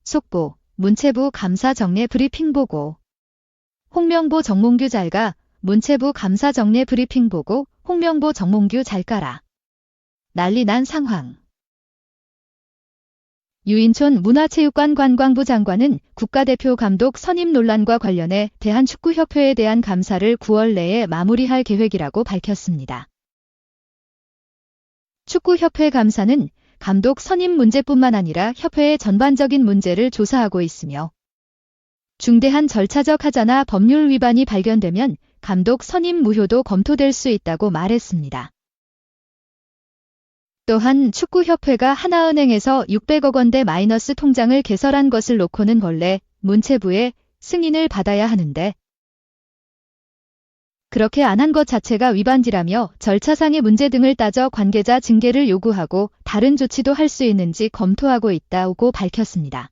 속보, 문체부 감사 정례 브리핑 보고. 홍명보 정몽규 잘가, 문체부 감사 정례 브리핑 보고, 홍명보 정몽규 잘 가라. 난리 난 상황. 유인촌 문화체육관 관광부 장관은 국가대표 감독 선임 논란과 관련해 대한축구협회에 대한 감사를 9월 내에 마무리할 계획이라고 밝혔습니다. 축구협회 감사는 감독 선임 문제뿐만 아니라 협회의 전반적인 문제를 조사하고 있으며 중대한 절차적 하자나 법률 위반이 발견되면 감독 선임 무효도 검토될 수 있다고 말했습니다. 또한 축구협회가 하나은행에서 600억 원대 마이너스 통장을 개설한 것을 놓고는 원래 문체부의 승인을 받아야 하는데 그렇게 안 한 것 자체가 위반지라며 절차상의 문제 등을 따져 관계자 징계를 요구하고 다른 조치도 할 수 있는지 검토하고 있다고 밝혔습니다.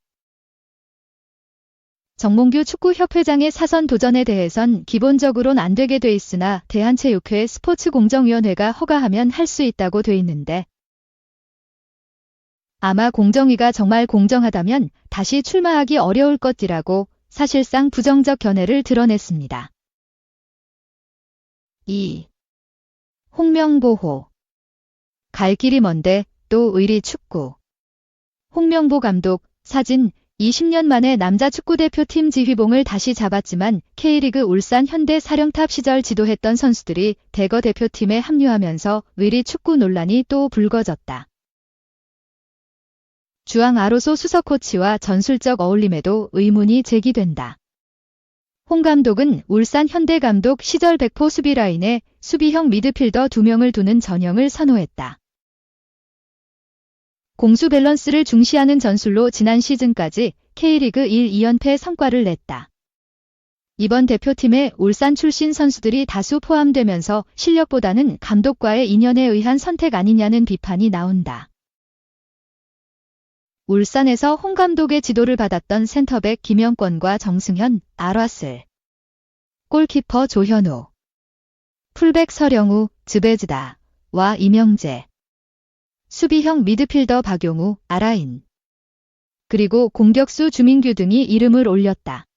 정몽규 축구협회장의 사선 도전에 대해선 기본적으론 안 되게 돼 있으나 대한체육회 스포츠공정위원회가 허가하면 할 수 있다고 돼 있는데 아마 공정위가 정말 공정하다면 다시 출마하기 어려울 것이라고 사실상 부정적 견해를 드러냈습니다. 2. 홍명보호. 갈 길이 먼데 또 의리 축구. 홍명보 감독, 사진, 20년 만에 남자 축구대표팀 지휘봉을 다시 잡았지만 K리그 울산 현대 사령탑 시절 지도했던 선수들이 대거 대표팀에 합류하면서 의리 축구 논란이 또 불거졌다. 주앙 아로소 수석 코치와 전술적 어울림에도 의문이 제기된다. 홍 감독은 울산 현대 감독 시절 백포 수비 라인에 수비형 미드필더 2명을 두는 전형을 선호했다. 공수 밸런스를 중시하는 전술로 지난 시즌까지 K리그 1, 2연패 성과를 냈다. 이번 대표팀에 울산 출신 선수들이 다수 포함되면서 실력보다는 감독과의 인연에 의한 선택 아니냐는 비판이 나온다. 울산에서 홍 감독의 지도를 받았던 센터백 김영권과 정승현, 아라슬, 골키퍼 조현우, 풀백 서령우, 즈베즈다와 이명재, 수비형 미드필더 박용우, 아라인, 그리고 공격수 주민규 등이 이름을 올렸다.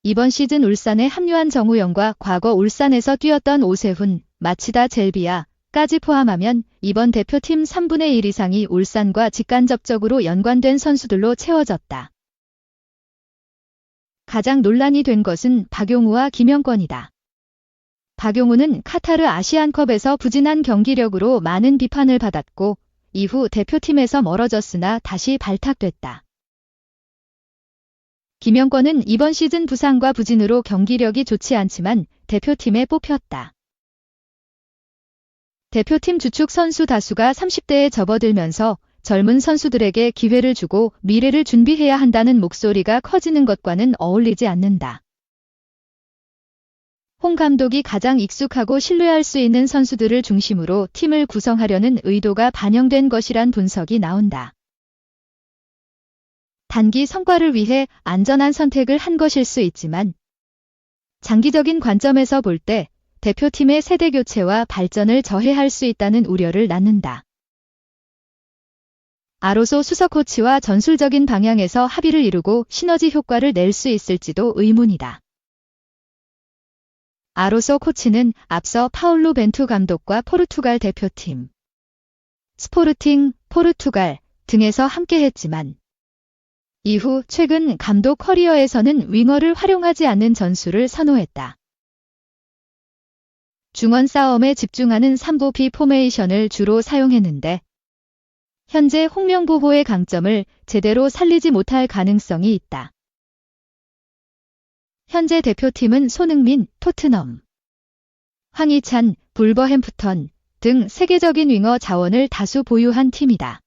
이번 시즌 울산에 합류한 정우영과 과거 울산에서 뛰었던 오세훈, 마치다 젤비야, 까지 포함하면 이번 대표팀 3분의 1 이상이 울산과 직간접적으로 연관된 선수들로 채워졌다. 가장 논란이 된 것은 박용우와 김영권이다. 박용우는 카타르 아시안컵에서 부진한 경기력으로 많은 비판을 받았고 이후 대표팀에서 멀어졌으나 다시 발탁됐다. 김영권은 이번 시즌 부상과 부진으로 경기력이 좋지 않지만 대표팀에 뽑혔다. 대표팀 주축 선수 다수가 30대에 접어들면서 젊은 선수들에게 기회를 주고 미래를 준비해야 한다는 목소리가 커지는 것과는 어울리지 않는다. 홍 감독이 가장 익숙하고 신뢰할 수 있는 선수들을 중심으로 팀을 구성하려는 의도가 반영된 것이란 분석이 나온다. 단기 성과를 위해 안전한 선택을 한 것일 수 있지만 장기적인 관점에서 볼 때 대표팀의 세대 교체와 발전을 저해할 수 있다는 우려를 낳는다. 아로소 수석 코치와 전술적인 방향에서 합의를 이루고 시너지 효과를 낼 수 있을지도 의문이다. 아로소 코치는 앞서 파울루 벤투 감독과 포르투갈 대표팀, 스포르팅, 포르투갈 등에서 함께했지만 이후 최근 감독 커리어에서는 윙어를 활용하지 않는 전술을 선호했다. 중원 싸움에 집중하는 3-5-B 포메이션을 주로 사용했는데 현재 홍명보호의 강점을 제대로 살리지 못할 가능성이 있다. 현재 대표팀은 손흥민, 토트넘, 황희찬, 불버햄프턴 등 세계적인 윙어 자원을 다수 보유한 팀이다.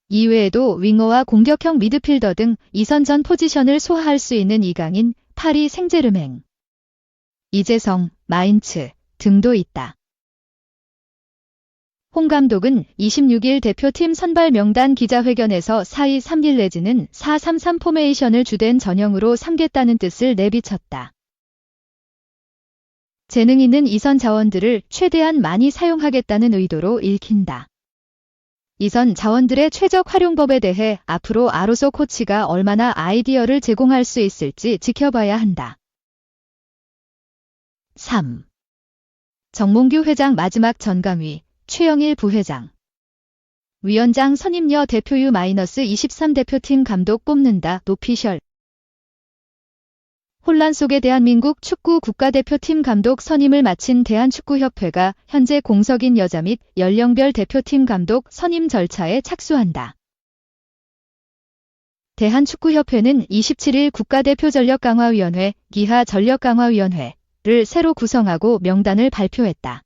이외에도 윙어와 공격형 미드필더 등 이선전 포지션을 소화할 수 있는 이강인, 파리 생제르맹, 이재성, 마인츠 등도 있다. 홍 감독은 26일 대표팀 선발 명단 기자회견에서 4-2-3-1 내지는 4-3-3 포메이션을 주된 전형으로 삼겠다는 뜻을 내비쳤다. 재능 있는 이선 자원들을 최대한 많이 사용하겠다는 의도로 읽힌다. 이선 자원들의 최적 활용법에 대해 앞으로 아로소 코치가 얼마나 아이디어를 제공할 수 있을지 지켜봐야 한다. 3. 정몽규 회장 마지막 전강위, 최영일 부회장. 위원장 선임여 대표 U-23 대표팀 감독 뽑는다. 노피셜. 혼란 속의 대한민국 축구 국가대표팀 감독 선임을 마친 대한축구협회가 현재 공석인 여자 및 연령별 대표팀 감독 선임 절차에 착수한다. 대한축구협회는 27일 국가대표 전력강화위원회, 기하 전력강화위원회를 새로 구성하고 명단을 발표했다.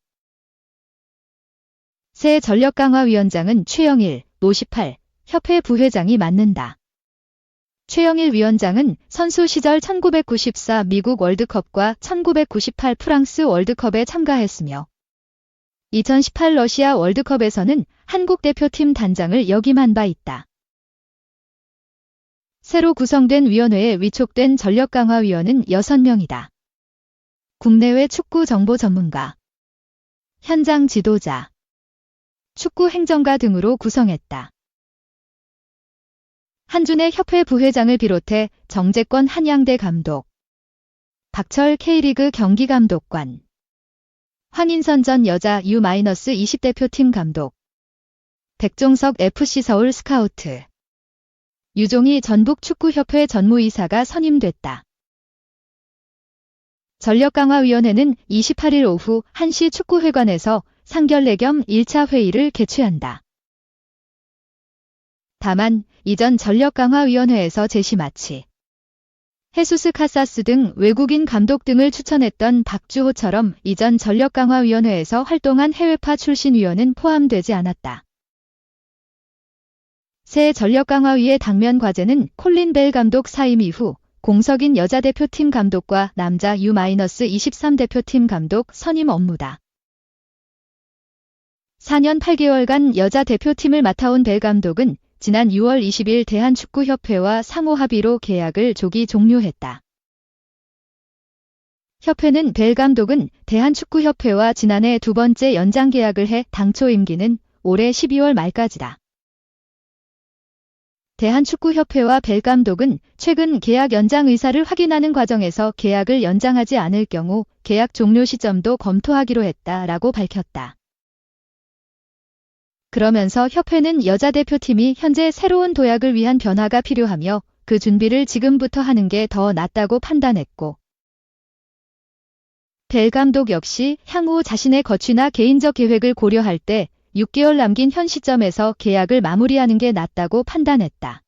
새 전력강화위원장은 최영일, 58, 협회 부회장이 맡는다. 최영일 위원장은 선수 시절 1994 미국 월드컵과 1998 프랑스 월드컵에 참가했으며 2018 러시아 월드컵에서는 한국 대표팀 단장을 역임한 바 있다. 새로 구성된 위원회에 위촉된 전력강화위원은 6명이다. 국내외 축구 정보 전문가, 현장 지도자, 축구 행정가 등으로 구성했다. 한준의 협회 부회장을 비롯해 정재권 한양대 감독, 박철 K리그 경기감독관, 황인선 전 여자 U-20 대표팀 감독, 백종석 FC 서울 스카우트, 유종희 전북축구협회 전무이사가 선임됐다. 전력강화위원회는 28일 오후 1시 축구회관에서 상견례 겸 1차 회의를 개최한다. 다만 이전 전력강화위원회에서 제시 마치 헤수스 카사스 등 외국인 감독 등을 추천했던 박주호처럼 이전 전력강화위원회에서 활동한 해외파 출신 위원은 포함되지 않았다. 새 전력강화위의 당면 과제는 콜린 벨 감독 사임 이후 공석인 여자 대표팀 감독과 남자 U-23 대표팀 감독 선임 업무다. 4년 8개월간 여자 대표팀을 맡아온 벨 감독은 지난 6월 20일 대한축구협회와 상호 합의로 계약을 조기 종료했다. 협회는 벨 감독은 대한축구협회와 지난해 두 번째 연장 계약을 해 당초 임기는 올해 12월 말까지다. 대한축구협회와 벨 감독은 최근 계약 연장 의사를 확인하는 과정에서 계약을 연장하지 않을 경우 계약 종료 시점도 검토하기로 했다라고 밝혔다. 그러면서 협회는 여자 대표팀이 현재 새로운 도약을 위한 변화가 필요하며 그 준비를 지금부터 하는 게 더 낫다고 판단했고 벨 감독 역시 향후 자신의 거취나 개인적 계획을 고려할 때 6개월 남긴 현 시점에서 계약을 마무리하는 게 낫다고 판단했다.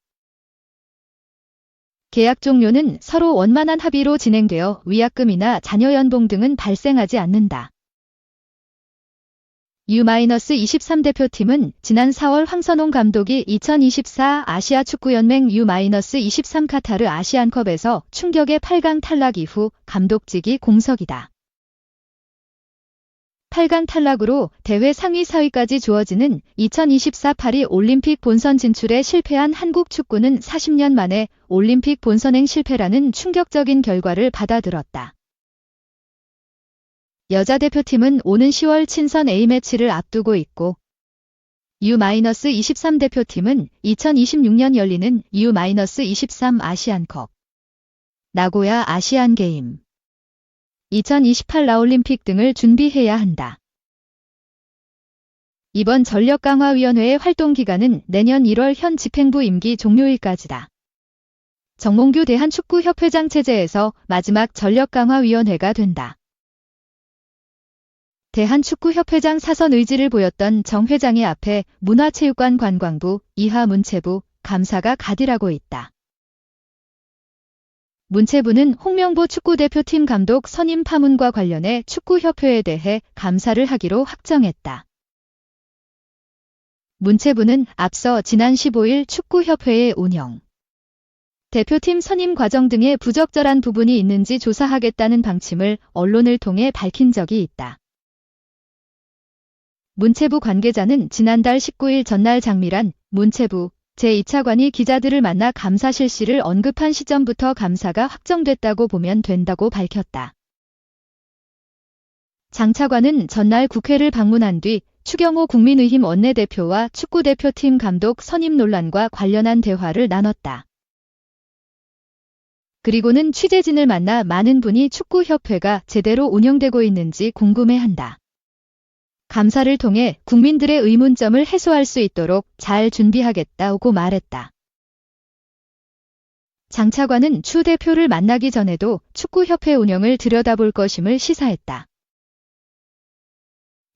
계약 종료는 서로 원만한 합의로 진행되어 위약금이나 자녀 연봉 등은 발생하지 않는다. U-23 대표팀은 지난 4월 황선홍 감독이 2024 아시아축구연맹 U-23 카타르 아시안컵에서 충격의 8강 탈락 이후 감독직이 공석이다. 8강 탈락으로 대회 상위 4위까지 주어지는 2024 파리 올림픽 본선 진출에 실패한 한국 축구는 40년 만에 올림픽 본선행 실패라는 충격적인 결과를 받아들었다. 여자 대표팀은 오는 10월 친선 A매치를 앞두고 있고 U-23 대표팀은 2026년 열리는 U-23 아시안컵, 나고야 아시안게임, 2028 라올림픽 등을 준비해야 한다. 이번 전력강화위원회의 활동기간은 내년 1월 현 집행부 임기 종료일까지다. 정몽규 대한축구협회장 체제에서 마지막 전력강화위원회가 된다. 대한축구협회장 사선 의지를 보였던 정 회장의 앞에 문화체육관 관광부, 이하 문체부, 감사가 가디라고 있다. 문체부는 홍명보 축구대표팀 감독 선임 파문과 관련해 축구협회에 대해 감사를 하기로 확정했다. 문체부는 앞서 지난 15일 축구협회의 운영, 대표팀 선임 과정 등에 부적절한 부분이 있는지 조사하겠다는 방침을 언론을 통해 밝힌 적이 있다. 문체부 관계자는 지난달 19일 전날 장미란 문체부 제2차관이 기자들을 만나 감사 실시를 언급한 시점부터 감사가 확정됐다고 보면 된다고 밝혔다. 장 차관은 전날 국회를 방문한 뒤 추경호 국민의힘 원내대표와 축구대표팀 감독 선임 논란과 관련한 대화를 나눴다. 그리고는 취재진을 만나 많은 분이 축구협회가 제대로 운영되고 있는지 궁금해한다. 감사를 통해 국민들의 의문점을 해소할 수 있도록 잘 준비하겠다고 말했다. 장 차관은 추 대표를 만나기 전에도 축구협회 운영을 들여다볼 것임을 시사했다.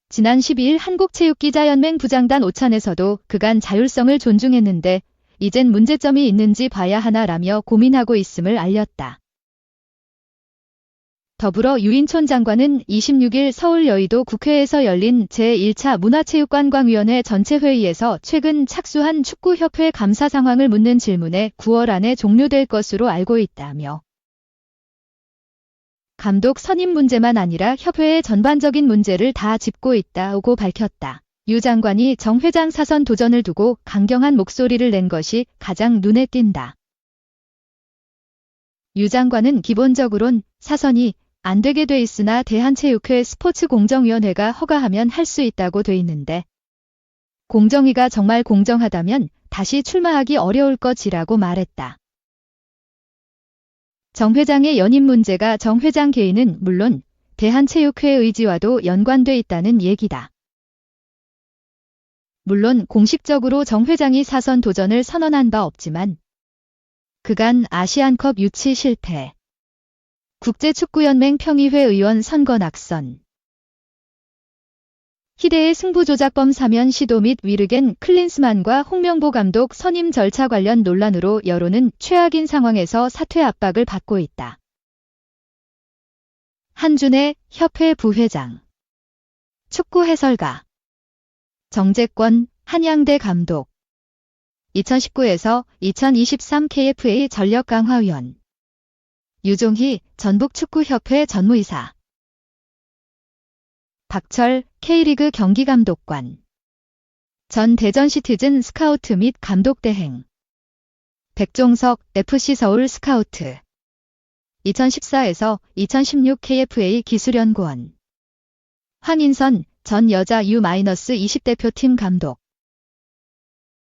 지난 12일 한국체육기자연맹 부장단 오찬에서도 그간 자율성을 존중했는데 이젠 문제점이 있는지 봐야 하나라며 고민하고 있음을 알렸다. 더불어 유인촌 장관은 26일 서울 여의도 국회에서 열린 제1차 문화체육관광위원회 전체회의에서 최근 착수한 축구협회 감사 상황을 묻는 질문에 9월 안에 종료될 것으로 알고 있다며 감독 선임 문제만 아니라 협회의 전반적인 문제를 다 짚고 있다고 밝혔다. 유 장관이 정 회장 사선 도전을 두고 강경한 목소리를 낸 것이 가장 눈에 띈다. 유 장관은 기본적으론 사선이 안 되게 돼 있으나 대한체육회 스포츠공정위원회가 허가하면 할 수 있다고 돼 있는데 공정위가 정말 공정하다면 다시 출마하기 어려울 것이라고 말했다. 정 회장의 연임 문제가 정 회장 개인은 물론 대한체육회 의지와도 연관돼 있다는 얘기다. 물론 공식적으로 정 회장이 사선 도전을 선언한 바 없지만 그간 아시안컵 유치 실패, 국제축구연맹 평의회 의원 선거 낙선, 희대의 승부조작범 사면 시도 및 위르겐 클린스만과 홍명보 감독 선임 절차 관련 논란으로 여론은 최악인 상황에서 사퇴 압박을 받고 있다. 한준혜 협회 부회장, 축구 해설가, 정재권 한양대 감독, 2019에서 2023 KFA 전력강화위원, 유종희 전북축구협회 전무이사, 박철 K리그 경기감독관, 전 대전시티즌 스카우트 및 감독대행, 백종석 FC 서울 스카우트, 2014에서 2016 KFA 기술연구원, 황인선 전 여자 U-20 대표팀 감독,